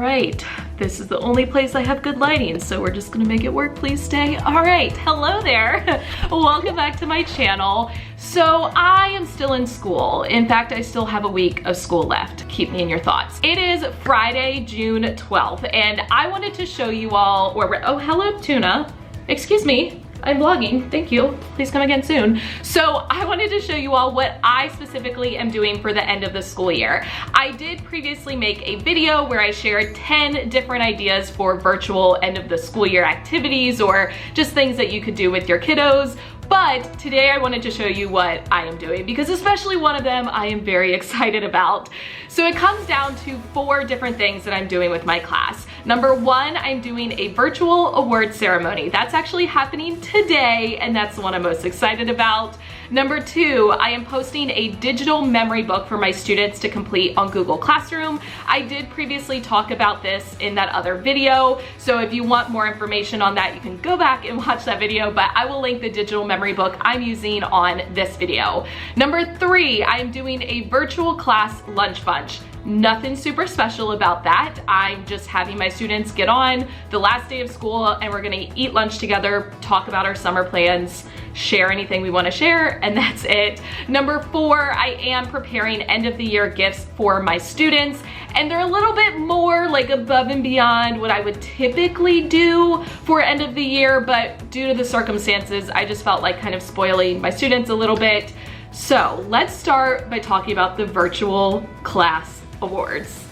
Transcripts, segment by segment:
right, this is the only place I have good lighting, so we're just gonna make it work. Please stay. All right, hello there. Welcome back to my channel. So I am still in school. In fact, I still have a week of school left. Keep me in your thoughts. It is Friday, June 12th, and I wanted to show you all where we're, oh, hello, Tuna. Excuse me. I'm vlogging, thank you. Please come again soon. So I wanted to show you all what I specifically am doing for the end of the school year. I did previously make a video where I shared 10 different ideas for virtual end of the school year activities or just things that you could do with your kiddos. But today I wanted to show you what I am doing because especially one of them I am very excited about. So it comes down to 4 different things that I'm doing with my class. Number 1, I'm doing a virtual award ceremony. That's actually happening today and that's the one I'm most excited about. Number 2, I am posting a digital memory book for my students to complete on Google Classroom. I did previously talk about this in that other video, so if you want more information on that, you can go back and watch that video, but I will link the digital memory book I'm using on this video. Number 3, I am doing a virtual class lunch bunch. Nothing super special about that. I'm just having my students get on the last day of school and we're gonna eat lunch together, talk about our summer plans, share anything we wanna share, and that's it. Number 4, I am preparing end of the year gifts for my students, and they're a little bit more like above and beyond what I would typically do for end of the year, but due to the circumstances, I just felt like kind of spoiling my students a little bit. So let's start by talking about the virtual class awards.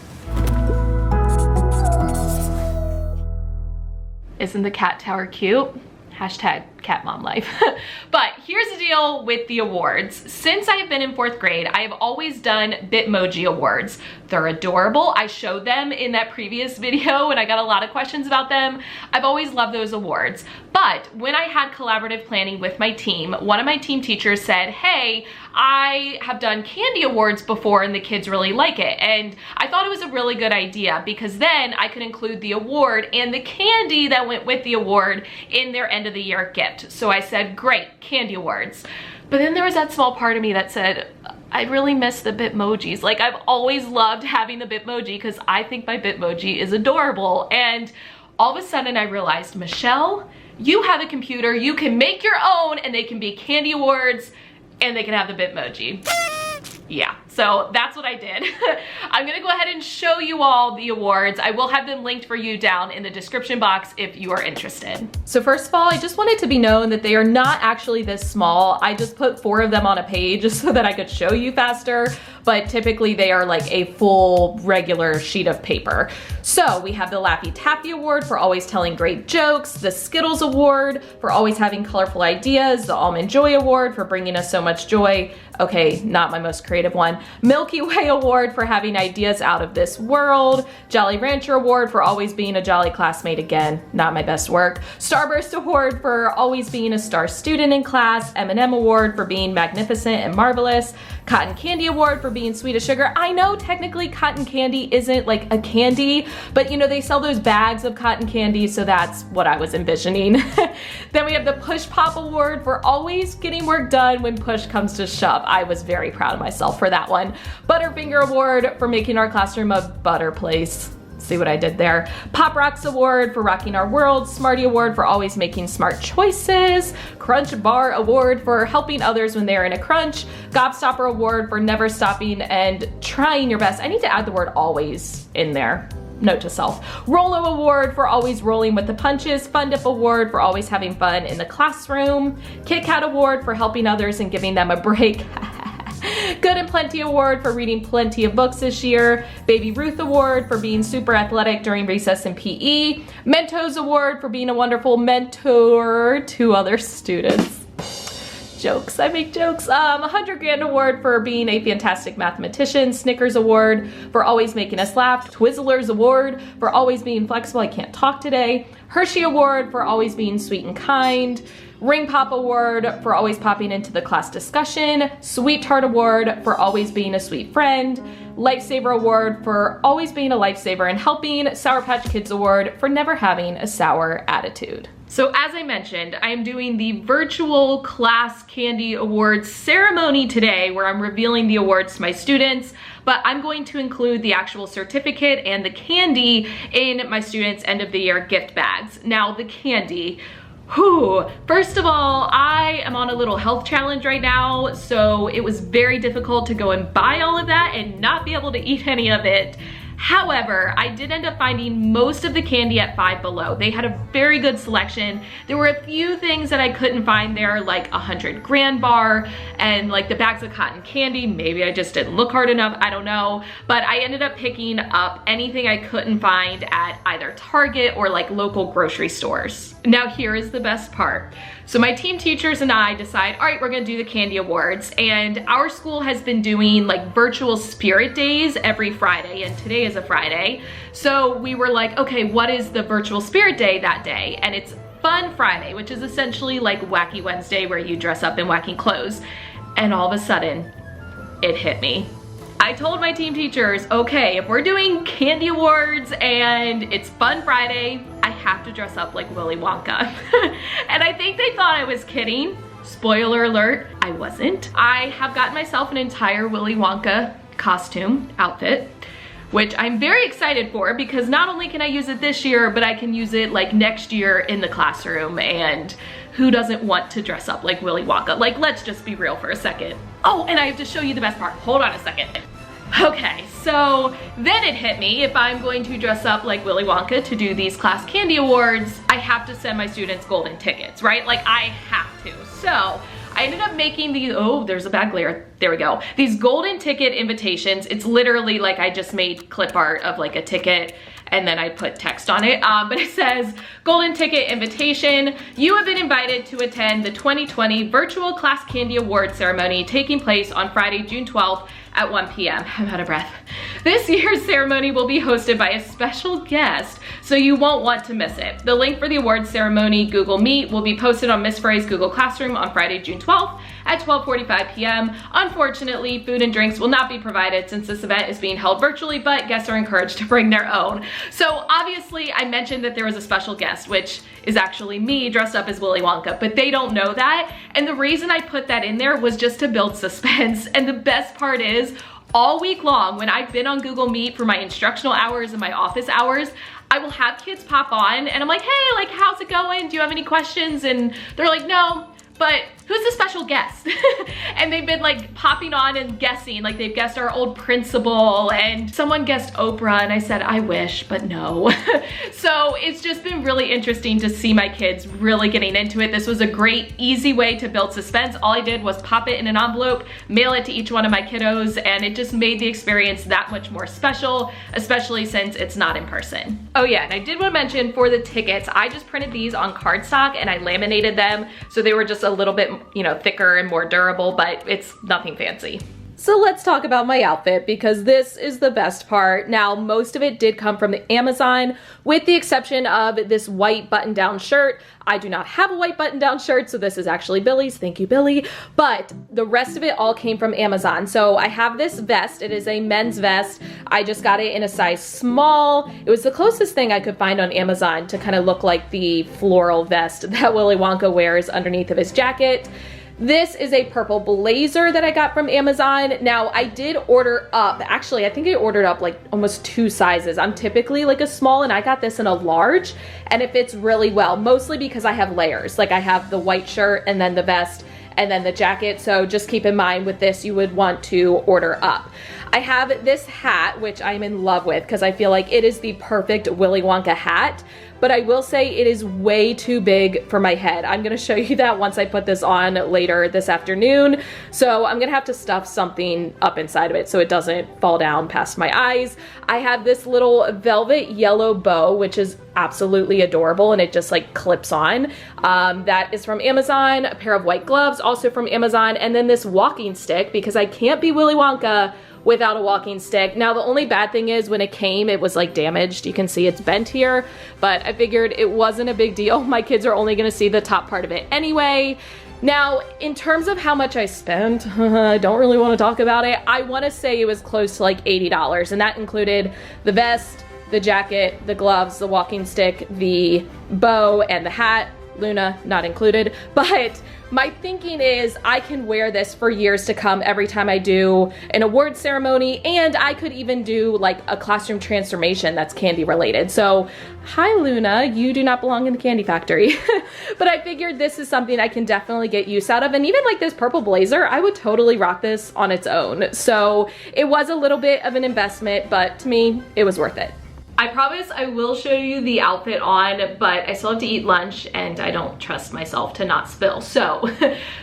Isn't the cat tower cute? Hashtag cat mom life. But here's the deal with the awards. Since I have been in 4th grade, I have always done Bitmoji awards. They're adorable. I showed them in that previous video and I got a lot of questions about them. I've always loved those awards. But when I had collaborative planning with my team, one of my team teachers said, hey, I have done candy awards before and the kids really like it. And I thought it was a really good idea because then I could include the award and the candy that went with the award in their end of the year gift. So I said, great, candy awards. But then there was that small part of me that said, I really miss the Bitmojis. Like, I've always loved having the Bitmoji because I think my Bitmoji is adorable. And all of a sudden I realized, Michelle, you have a computer, you can make your own and they can be candy awards and they can have the Bitmoji. Yeah, so that's what I did. I'm gonna go ahead and show you all the awards. I will have them linked for you down in the description box if you are interested. So first of all, I just want it to be known that they are not actually this small. I just put 4 of them on a page just so that I could show you faster, but typically they are like a full regular sheet of paper. So we have the Laffy Taffy Award for always telling great jokes, the Skittles Award for always having colorful ideas, the Almond Joy Award for bringing us so much joy. Okay, not my most creative one. Milky Way Award for having ideas out of this world. Jolly Rancher Award for always being a jolly classmate again, not my best work. Starburst Award for always being a star student in class. M&M Award for being magnificent and marvelous. Cotton Candy Award for being sweet as sugar. I know technically cotton candy isn't like a candy, but you know, they sell those bags of cotton candy, so that's what I was envisioning. Then we have the Push Pop Award for always getting work done when push comes to shove. I was very proud of myself for that one. Butterfinger Award for making our classroom a butter place. See what I did there? Pop Rocks Award for rocking our world. Smarty Award for always making smart choices. Crunch Bar Award for helping others when they're in a crunch. Gobstopper Award for never stopping and trying your best. I need to add the word always in there. Note to self. Rolo Award for always rolling with the punches. Fun Dip Award for always having fun in the classroom. Kit Kat Award for helping others and giving them a break. Good and Plenty Award for reading plenty of books this year. Baby Ruth Award for being super athletic during recess and PE. Mentos Award for being a wonderful mentor to other students. Jokes, I make jokes. 100 Grand Award for being a fantastic mathematician. Snickers Award for always making us laugh. Twizzlers Award for always being flexible. I can't talk today. Hershey Award for always being sweet and kind. Ring Pop Award for always popping into the class discussion. Sweet Tart Award for always being a sweet friend. Lifesaver Award for always being a lifesaver and helping. Sour Patch Kids Award for never having a sour attitude. So as I mentioned, I am doing the virtual class candy awards ceremony today where I'm revealing the awards to my students. but I'm going to include the actual certificate and the candy in my students' end of the year gift bags. Now the candy, whew. First of all, I am on a little health challenge right now, so it was very difficult to go and buy all of that and not be able to eat any of it. However, I did end up finding most of the candy at Five Below. They had a very good selection. There were a few things that I couldn't find there, like a 100 grand bar and like the bags of cotton candy. Maybe I just didn't look hard enough, I don't know. But I ended up picking up anything I couldn't find at either Target or like local grocery stores. Now here is the best part. So my team teachers and I decide, all right, we're gonna do the candy awards, and our school has been doing like virtual spirit days every Friday, and today is a Friday. So we were like, okay, what is the virtual spirit day that day? And it's Fun Friday, which is essentially like Wacky Wednesday where you dress up in wacky clothes. And all of a sudden, it hit me. I told my team teachers, okay, if we're doing candy awards and it's Fun Friday, I have to dress up like Willy Wonka. And I think they thought I was kidding. Spoiler alert, I wasn't. I have gotten myself an entire Willy Wonka costume outfit, which I'm very excited for because not only can I use it this year, but I can use it like next year in the classroom, and who doesn't want to dress up like Willy Wonka? Like, let's just be real for a second. Oh, and I have to show you the best part. Hold on a second. Okay, so then it hit me, if I'm going to dress up like Willy Wonka to do these class candy awards, I have to send my students golden tickets, right? Like, I have to. So I ended up making these, oh, there's a bad glare. There we go. These golden ticket invitations. It's literally like I just made clip art of like a ticket and then I put text on it. But it says, golden ticket invitation. You have been invited to attend the 2020 Virtual Class Candy Award Ceremony taking place on Friday, June 12th at 1 p.m. I'm out of breath. This year's ceremony will be hosted by a special guest, so you won't want to miss it. The link for the awards ceremony Google Meet will be posted on Miss Ferré's Google Classroom on Friday, June 12th at 12:45 p.m. Unfortunately, food and drinks will not be provided since this event is being held virtually, but guests are encouraged to bring their own. So obviously I mentioned that there was a special guest, which is actually me dressed up as Willy Wonka, but they don't know that. And the reason I put that in there was just to build suspense. And the best part is, all week long when I've been on Google Meet for my instructional hours and my office hours, I will have kids pop on and I'm like, hey, like, how's it going? Do you have any questions? And they're like, no, but who's the special guest? And they've been like popping on and guessing, like they've guessed our old principal and someone guessed Oprah, and I said, I wish, but no. So it's just been really interesting to see my kids really getting into it. This was a great, easy way to build suspense. All I did was pop it in an envelope, mail it to each one of my kiddos, and it just made the experience that much more special, especially since it's not in person. Oh yeah, and I did want to mention for the tickets, I just printed these on cardstock and I laminated them, so they were just a little bit, you know, thicker and more durable, but it's nothing fancy. So let's talk about my outfit, because this is the best part. Now, most of it did come from Amazon, with the exception of this white button-down shirt. I do not have a white button-down shirt, so this is actually Billy's. Thank you, Billy. But the rest of it all came from Amazon. So I have this vest. It is a men's vest. I just got it in a size small. It was the closest thing I could find on Amazon to kind of look like the floral vest that Willy Wonka wears underneath of his jacket. This is a purple blazer that I got from Amazon. Now, I did order up, actually, I think I ordered up like almost 2 sizes. I'm typically like a small, and I got this in a large, and it fits really well, mostly because I have layers. Like I have the white shirt and then the vest and then the jacket. So just keep in mind with this, you would want to order up. I have this hat, which I'm in love with because I feel like it is the perfect Willy Wonka hat. But I will say it is way too big for my head. I'm gonna show you that once I put this on later this afternoon. So I'm gonna have to stuff something up inside of it so it doesn't fall down past my eyes. I have this little velvet yellow bow, which is absolutely adorable, and it just like clips on. That is from Amazon. A pair of white gloves, also from Amazon. And then this walking stick, because I can't be Willy Wonka without a walking stick. Now, the only bad thing is when it came, it was like damaged. You can see it's bent here, but I figured it wasn't a big deal. My kids are only gonna see the top part of it anyway. Now, in terms of how much I spent, I don't really wanna talk about it. I wanna say it was close to like $80, and that included the vest, the jacket, the gloves, the walking stick, the bow, and the hat. Luna not included, but my thinking is I can wear this for years to come every time I do an award ceremony, and I could even do like a classroom transformation that's candy related. So hi Luna, you do not belong in the candy factory. But I figured this is something I can definitely get use out of, and even like this purple blazer, I would totally rock this on its own. So it was a little bit of an investment, but to me, it was worth it. I promise I will show you the outfit on, but I still have to eat lunch and I don't trust myself to not spill. So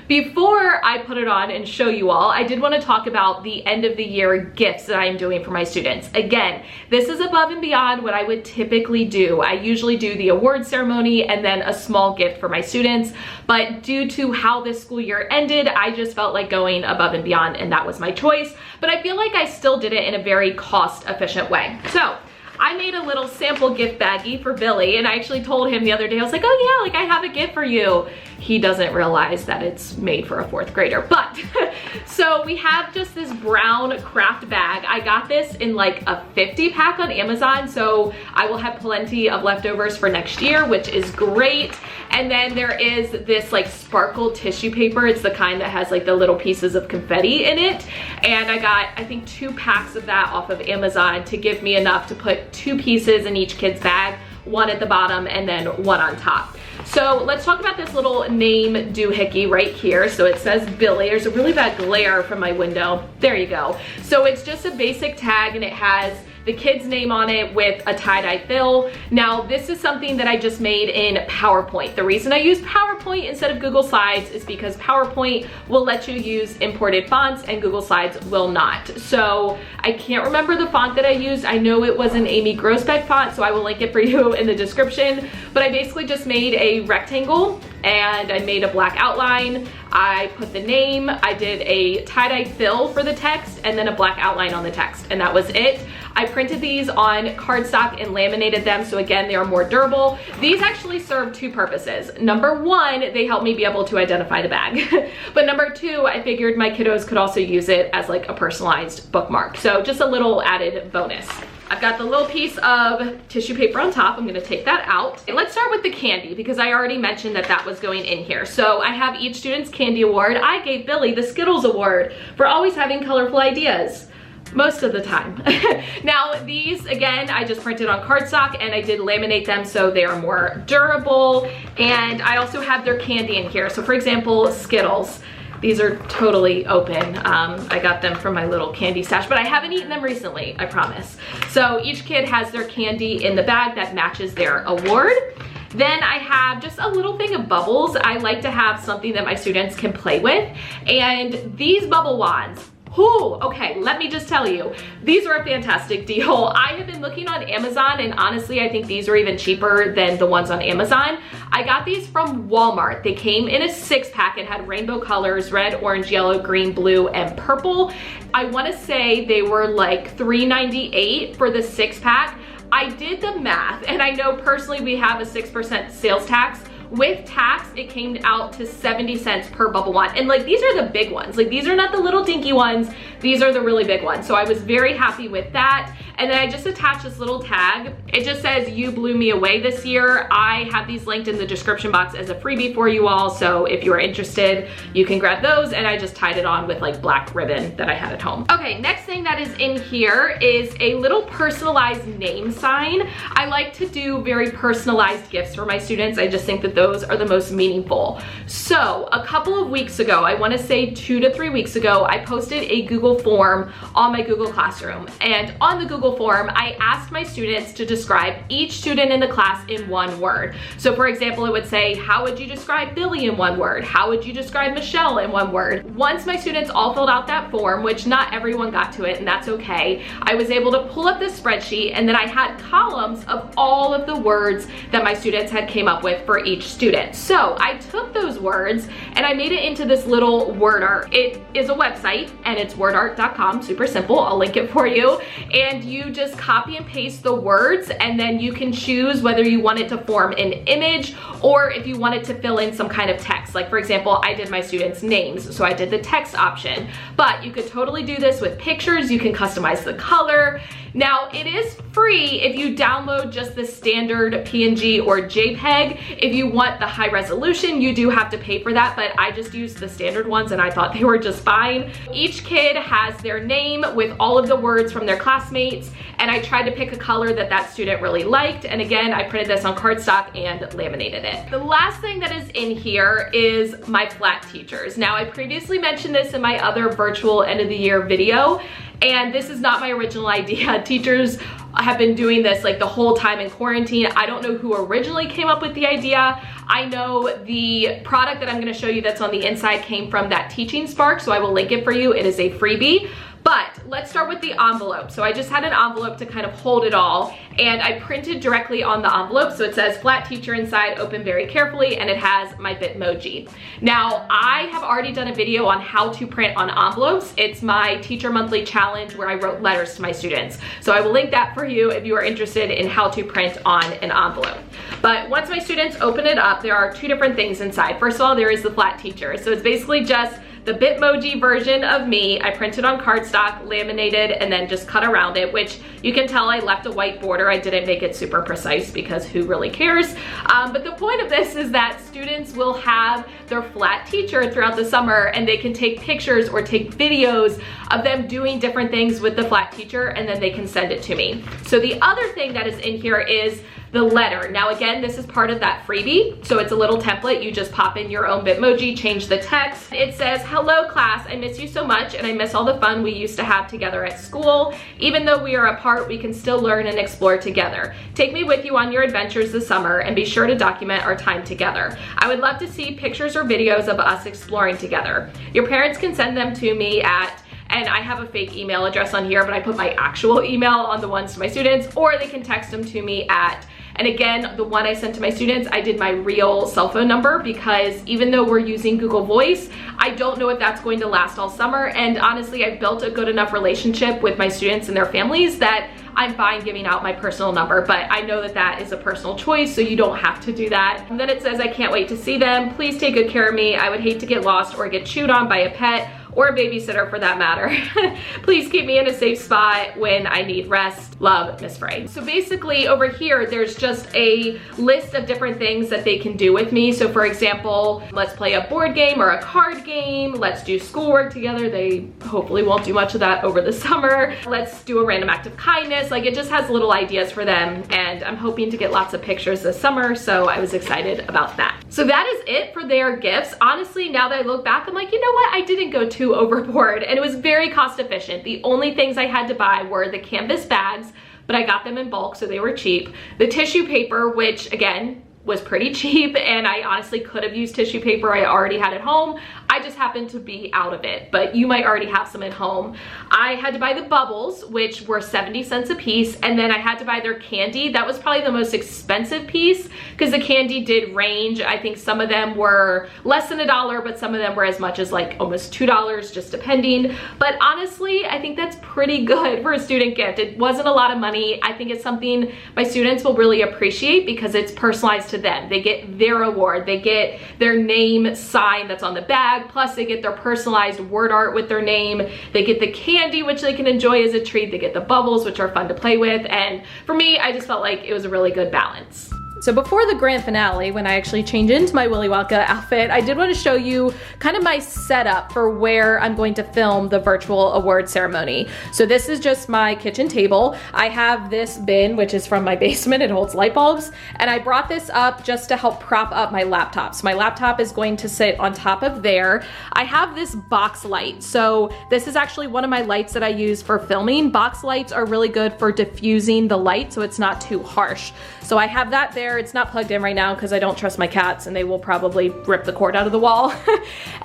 before I put it on and show you all, I did want to talk about the end of the year gifts that I'm doing for my students. Again, this is above and beyond what I would typically do. I usually do the award ceremony and then a small gift for my students, but due to how this school year ended, I just felt like going above and beyond, and that was my choice. But I feel like I still did it in a very cost-efficient way. So I made a little sample gift baggie for Billy, and I actually told him the other day, I was like, oh yeah, like I have a gift for you. He doesn't realize that it's made for a 4th grader, but so we have just this brown craft bag. I got this in like a 50 pack on Amazon, so I will have plenty of leftovers for next year, which is great. And then there is this like sparkle tissue paper. It's the kind that has like the little pieces of confetti in it. And I got, I think, 2 packs of that off of Amazon to give me enough to put 2 pieces in each kid's bag, 1 at the bottom and then 1 on top. So let's talk about this little name doohickey right here. So it says Billy. There's a really bad glare from my window. There you go. So it's just a basic tag, and it has the kid's name on it with a tie-dye fill. Now, this is something that I just made in PowerPoint. The reason I use PowerPoint instead of Google Slides is because PowerPoint will let you use imported fonts and Google Slides will not. So I can't remember the font that I used. I know it was an Amy GROESBECK font, so I will link it for you in the description. But I basically just made a rectangle and I made a black outline. I put the name, I did a tie-dye fill for the text, and then a black outline on the text, and that was it. I printed these on cardstock and laminated them, so again, they are more durable. These actually serve 2 purposes. Number 1, they help me be able to identify the bag. But number 2, I figured my kiddos could also use it as like a personalized bookmark. So just a little added bonus. I've got the little piece of tissue paper on top. I'm gonna take that out. And let's start with the candy, because I already mentioned that that was going in here. So I have each student's candy award. I gave Billy the Skittles award for always having colorful ideas. Most of the time. Now these, again, I just printed on cardstock and I did laminate them so they are more durable. And I also have their candy in here. So for example, Skittles. These are totally open. I got them from my little candy stash, but I haven't eaten them recently, I promise. So each kid has their candy in the bag that matches their award. Then I have just a little thing of bubbles. I like to have something that my students can play with. And these bubble wands, ooh, okay, let me just tell you, these are a fantastic deal. I have been looking on Amazon, and honestly, I think these are even cheaper than the ones on Amazon. I got these from Walmart. They came in a 6-pack. It had rainbow colors, red, orange, yellow, green, blue, and purple. I wanna say they were like $3.98 for the 6-pack. I did the math, and I know personally we have a 6% sales tax. With tax, it came out to 70 cents per bubble wand. And like, these are the big ones. Like, these are not the little dinky ones. These are the really big ones. So I was very happy with that. And then I just attached this little tag. It just says, "You blew me away this year." I have these linked in the description box as a freebie for you all. So if you are interested, you can grab those. And I just tied it on with like black ribbon that I had at home. Okay, next thing that is in here is a little personalized name sign. I like to do very personalized gifts for my students. I just think that those are the most meaningful. So a couple of weeks ago, I wanna say 2 to 3 weeks ago, I posted a Google form on my Google Classroom. And on the Google form, I asked my students to describe each student in the class in 1 word. So for example, it would say, how would you describe Billy in 1 word? How would you describe Michelle in 1 word? Once my students all filled out that form, which not everyone got to it, and that's okay, I was able to pull up this spreadsheet, and then I had columns of all of the words that my students had came up with for each student. So I took those words and I made it into this little word art. It is a website and it's wordart.com, super simple. I'll link it for you. And you just copy and paste the words, and then you can choose whether you want it to form an image or if you want it to fill in some kind of text. Like for example, I did my students' names, so I did the text option. But you could totally do this with pictures. You can customize the color. Now, it is free if you download just the standard PNG or JPEG. If you want the high resolution, you do have to pay for that, but I just used the standard ones and I thought they were just fine. Each kid has their name with all of the words from their classmates, and I tried to pick a color that that student really liked. And again, I printed this on cardstock and laminated it. The last thing that is in here is my flat teachers. Now, I previously mentioned this in my other virtual end of the year video, and this is not my original idea. Teachers have been doing this like the whole time in quarantine. I don't know who originally came up with the idea. I know the product that I'm gonna show you that's on the inside came from that Teaching Spark, so I will link it for you. It is a freebie. But let's start with the envelope. So I just had an envelope to kind of hold it all, and I printed directly on the envelope. So it says flat teacher inside, open very carefully, and it has my Bitmoji. Now, I have already done a video on how to print on envelopes. It's my teacher monthly challenge where I wrote letters to my students. So I will link that for you if you are interested in how to print on an envelope. But once my students open it up, there are two different things inside. First of all, there is the flat teacher. So it's basically just the Bitmoji version of me. I printed on cardstock, laminated, and then just cut around it, which you can tell I left a white border. I didn't make it super precise because who really cares? But the point of this is that students will have their flat teacher throughout the summer, and they can take pictures or take videos of them doing different things with the flat teacher, and then they can send it to me. So the other thing that is in here is the letter. Now again, this is part of that freebie, so it's a little template. You just pop in your own Bitmoji, change the text. It says, hello class, I miss you so much and I miss all the fun we used to have together at school. Even though we are apart, we can still learn and explore together. Take me with you on your adventures this summer and be sure to document our time together. I would love to see pictures or videos of us exploring together. Your parents can send them to me at, and I have a fake email address on here, but I put my actual email on the ones to my students, or they can text them to me at, and again, the one I sent to my students, I did my real cell phone number because even though we're using Google Voice, I don't know if that's going to last all summer. And honestly, I've built a good enough relationship with my students and their families that I'm fine giving out my personal number, but I know that that is a personal choice, so you don't have to do that. And then it says, I can't wait to see them. Please take good care of me. I would hate to get lost or get chewed on by a pet or a babysitter for that matter. Please keep me in a safe spot when I need rest. Love, Miss Ferré. So basically over here, there's just a list of different things that they can do with me. So for example, let's play a board game or a card game. Let's do schoolwork together. They hopefully won't do much of that over the summer. Let's do a random act of kindness. Like, it just has little ideas for them, and I'm hoping to get lots of pictures this summer, so I was excited about that. So that is it for their gifts. Honestly, now that I look back, I'm like, you know what? I didn't go too overboard, and it was very cost efficient. The only things I had to buy were the canvas bags, but I got them in bulk, so they were cheap. The tissue paper, which again, was pretty cheap, and I honestly could have used tissue paper I already had at home. I just happened to be out of it, but you might already have some at home. I had to buy the bubbles, which were 70 cents a piece, and then I had to buy their candy. That was probably the most expensive piece because the candy did range. I think some of them were less than $1, but some of them were as much as like almost $2, just depending. But honestly, I think that's pretty good for a student gift. It wasn't a lot of money. I think it's something my students will really appreciate because it's personalized to them. They get their award, they get their name sign that's on the bag, plus they get their personalized word art with their name, they get the candy, which they can enjoy as a treat, they get the bubbles, which are fun to play with, and for me, I just felt like it was a really good balance. So before the grand finale, when I actually change into my Willy Wonka outfit, I did want to show you kind of my setup for where I'm going to film the virtual award ceremony. So this is just my kitchen table. I have this bin, which is from my basement. It holds light bulbs. And I brought this up just to help prop up my laptop. So my laptop is going to sit on top of there. I have this box light. So this is actually one of my lights that I use for filming. Box lights are really good for diffusing the light so it's not too harsh. So I have that there. It's not plugged in right now because I don't trust my cats and they will probably rip the cord out of the wall.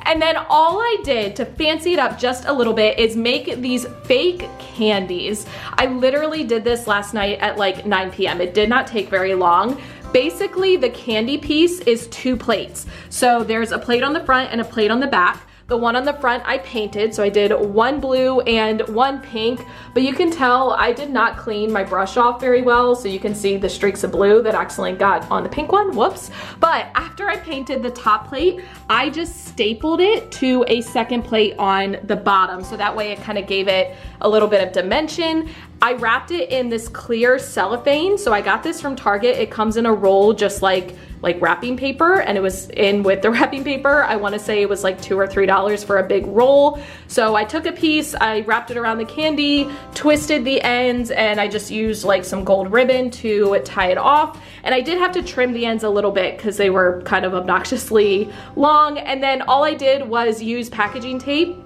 And then all I did to fancy it up just a little bit is make these fake candies. I literally did this last night at like 9 p.m. It did not take very long. Basically, the candy piece is 2 plates. So there's a plate on the front and a plate on the back. The one on the front I painted, so I did 1 blue and 1 pink, but you can tell I did not clean my brush off very well, so you can see the streaks of blue that accidentally got on the pink one, whoops. But after I painted the top plate, I just stapled it to a second plate on the bottom, so that way it kind of gave it a little bit of dimension. I wrapped it in this clear cellophane. So I got this from Target. It comes in a roll just like wrapping paper, and it was in with the wrapping paper. I wanna say it was like $2 or $3 for a big roll. So I took a piece, I wrapped it around the candy, twisted the ends, and I just used like some gold ribbon to tie it off. And I did have to trim the ends a little bit because they were kind of obnoxiously long. And then all I did was use packaging tape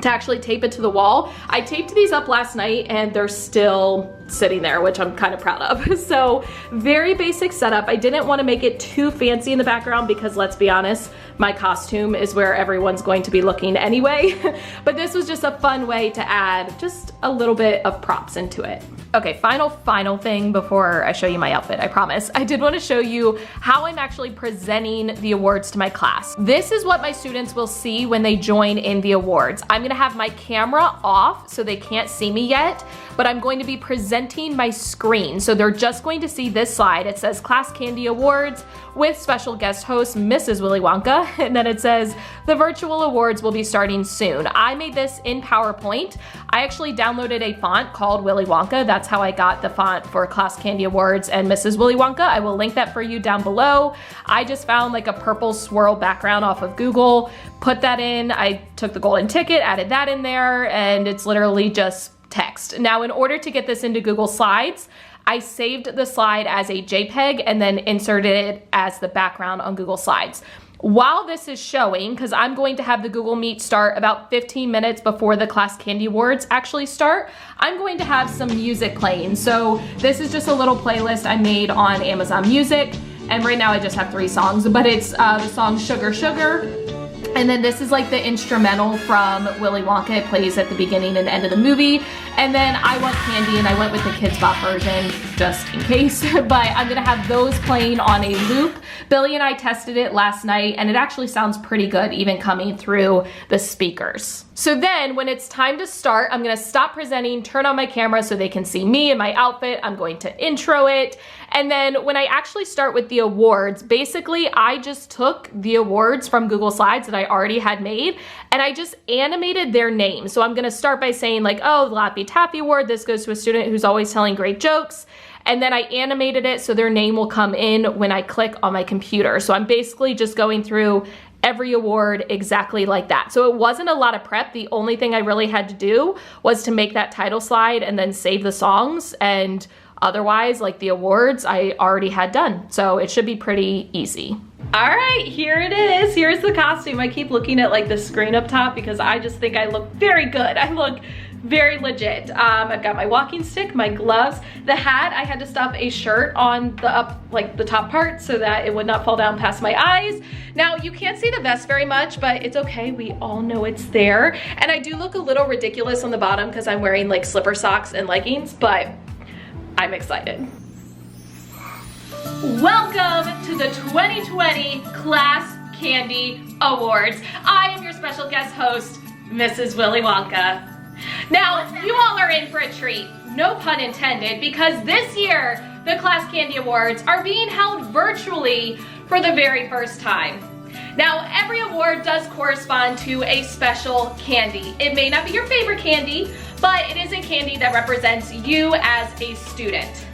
to actually tape it to the wall. I taped these up last night and they're still sitting there, which I'm kind of proud of. So very basic setup. I didn't want to make it too fancy in the background because let's be honest, my costume is where everyone's going to be looking anyway. But this was just a fun way to add just a little bit of props into it. Okay, final thing before I show you my outfit, I promise. I did want to show you how I'm actually presenting the awards to my class. This is what my students will see when they join in the awards. I'm gonna have my camera off so they can't see me yet, but I'm going to be presenting my screen. So they're just going to see this slide. It says Class Candy Awards with special guest host, Mrs. Willy Wonka. And then it says the virtual awards will be starting soon. I made this in PowerPoint. I actually downloaded a font called Willy Wonka. That's how I got the font for Class Candy Awards and Mrs. Willy Wonka. I will link that for you down below. I just found like a purple swirl background off of Google, put that in. I took the golden ticket, added that in there, and it's literally just text. Now, in order to get this into Google Slides, I saved the slide as a JPEG and then inserted it as the background on Google Slides. While this is showing, because I'm going to have the Google Meet start about 15 minutes before the Class Candy Awards actually start, I'm going to have some music playing. So this is just a little playlist I made on Amazon Music, and right now I just have 3 songs, but it's the song Sugar Sugar. And then this is like the instrumental from Willy Wonka. It plays at the beginning and end of the movie. And then I Want Candy, and I went with the Kids Bop version just in case. But I'm gonna have those playing on a loop. Billy and I tested it last night and it actually sounds pretty good even coming through the speakers. So then when it's time to start, I'm gonna stop presenting, turn on my camera so they can see me and my outfit. I'm going to intro it. And then when I actually start with the awards, basically I just took the awards from Google Slides that I already had made and I just animated their names. So I'm gonna start by saying like, oh, the Lappy Taffy Award, this goes to a student who's always telling great jokes. And then I animated it so their name will come in when I click on my computer. So I'm basically just going through every award exactly like that. So it wasn't a lot of prep. The only thing I really had to do was to make that title slide and then save the songs, and otherwise, like the awards, I already had done. So it should be pretty easy. All right, here it is. Here's the costume. I keep looking at like the screen up top because I just think I look very good. I look very legit. I've got my walking stick, my gloves, the hat. I had to stuff a shirt on the top part so that it would not fall down past my eyes. Now you can't see the vest very much, but it's okay. We all know it's there. And I do look a little ridiculous on the bottom because I'm wearing like slipper socks and leggings, but I'm excited. Welcome to the 2020 Class Candy Awards. I am your special guest host, Mrs. Willy Wonka. Now, you all are in for a treat, no pun intended, because this year, the Class Candy Awards are being held virtually for the very first time. Now, every award does correspond to a special candy. It may not be your favorite candy, but it is a candy that represents you as a student.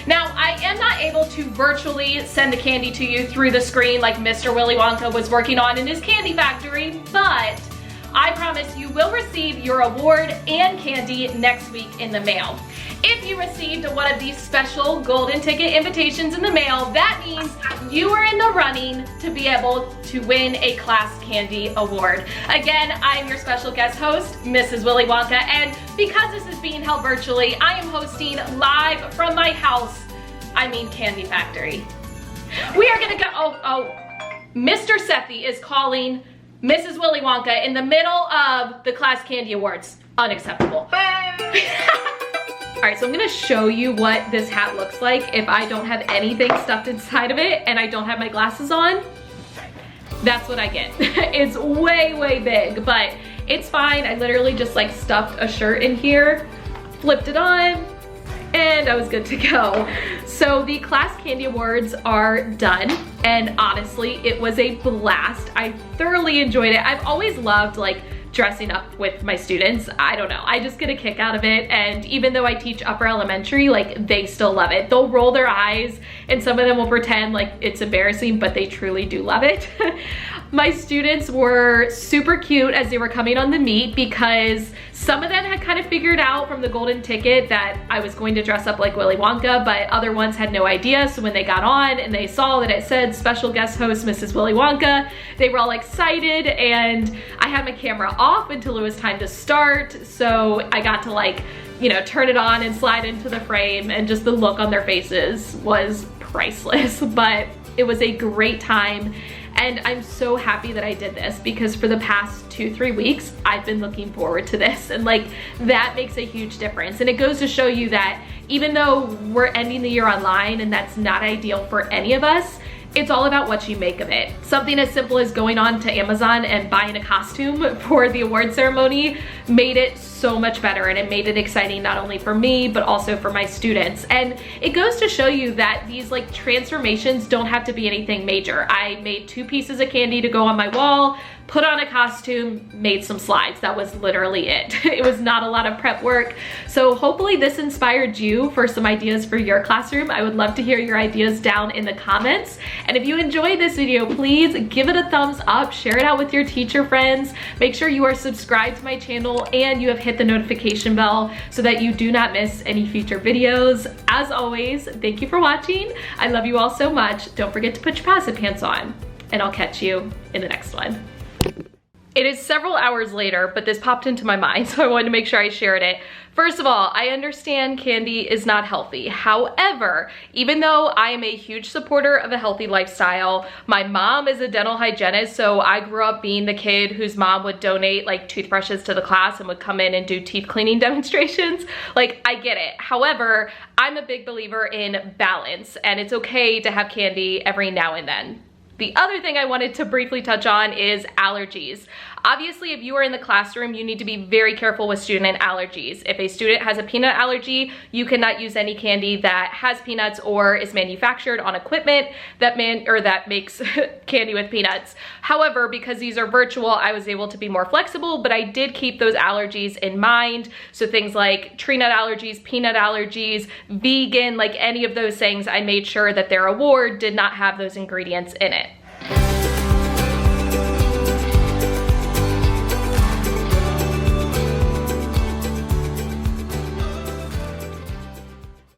Now, I am not able to virtually send the candy to you through the screen like Mr. Willy Wonka was working on in his candy factory, but I promise you will receive your award and candy next week in the mail. If you received one of these special golden ticket invitations in the mail, that means you are in the running to be able to win a Class Candy Award. Again, I'm your special guest host, Mrs. Willy Wonka, and because this is being held virtually, I am hosting live from my house, Candy Factory. We are gonna go, Mr. Sethi is calling Mrs. Willy Wonka in the middle of the Class Candy Awards. Unacceptable. All right, so I'm gonna show you what this hat looks like if I don't have anything stuffed inside of it and I don't have my glasses on. That's what I get. It's way, way big, but it's fine. I literally just like stuffed a shirt in here, flipped it on, and I was good to go. So the Class Candy Awards are done, and honestly, it was a blast. I thoroughly enjoyed it. I've always loved like dressing up with my students. I don't know, I just get a kick out of it. And even though I teach upper elementary, like they still love it. They'll roll their eyes and some of them will pretend like it's embarrassing, but they truly do love it. My students were super cute as they were coming on the meet because some of them had kind of figured out from the golden ticket that I was going to dress up like Willy Wonka, but other ones had no idea. So when they got on and they saw that it said special guest host Mrs. Willy Wonka, they were all excited, and I had my camera off until it was time to start. So I got to, like, you know, turn it on and slide into the frame, and just the look on their faces was priceless. But it was a great time. And I'm so happy that I did this because for the past 2-3 weeks, I've been looking forward to this, and like that makes a huge difference. And it goes to show you that even though we're ending the year online and that's not ideal for any of us, it's all about what you make of it. Something as simple as going on to Amazon and buying a costume for the award ceremony made it so much better, and it made it exciting not only for me but also for my students. And it goes to show you that these like transformations don't have to be anything major. I made 2 pieces of candy to go on my wall, put on a costume, made some slides. That was literally it. It was not a lot of prep work. So hopefully this inspired you for some ideas for your classroom. I would love to hear your ideas down in the comments. And if you enjoyed this video, please give it a thumbs up, share it out with your teacher friends. Make sure you are subscribed to my channel and you have hit the notification bell so that you do not miss any future videos. As always, thank you for watching. I love you all so much. Don't forget to put your passive pants on, and I'll catch you in the next one. It is several hours later, but this popped into my mind, so I wanted to make sure I shared it. First of all, I understand candy is not healthy. However, even though I am a huge supporter of a healthy lifestyle, my mom is a dental hygienist, so I grew up being the kid whose mom would donate like toothbrushes to the class and would come in and do teeth cleaning demonstrations. Like, I get it. However, I'm a big believer in balance, and it's okay to have candy every now and then. The other thing I wanted to briefly touch on is allergies. Obviously, if you are in the classroom, you need to be very careful with student allergies. If a student has a peanut allergy, you cannot use any candy that has peanuts or is manufactured on equipment that makes candy with peanuts. However, because these are virtual, I was able to be more flexible, but I did keep those allergies in mind. So things like tree nut allergies, peanut allergies, vegan, like any of those things, I made sure that their award did not have those ingredients in it.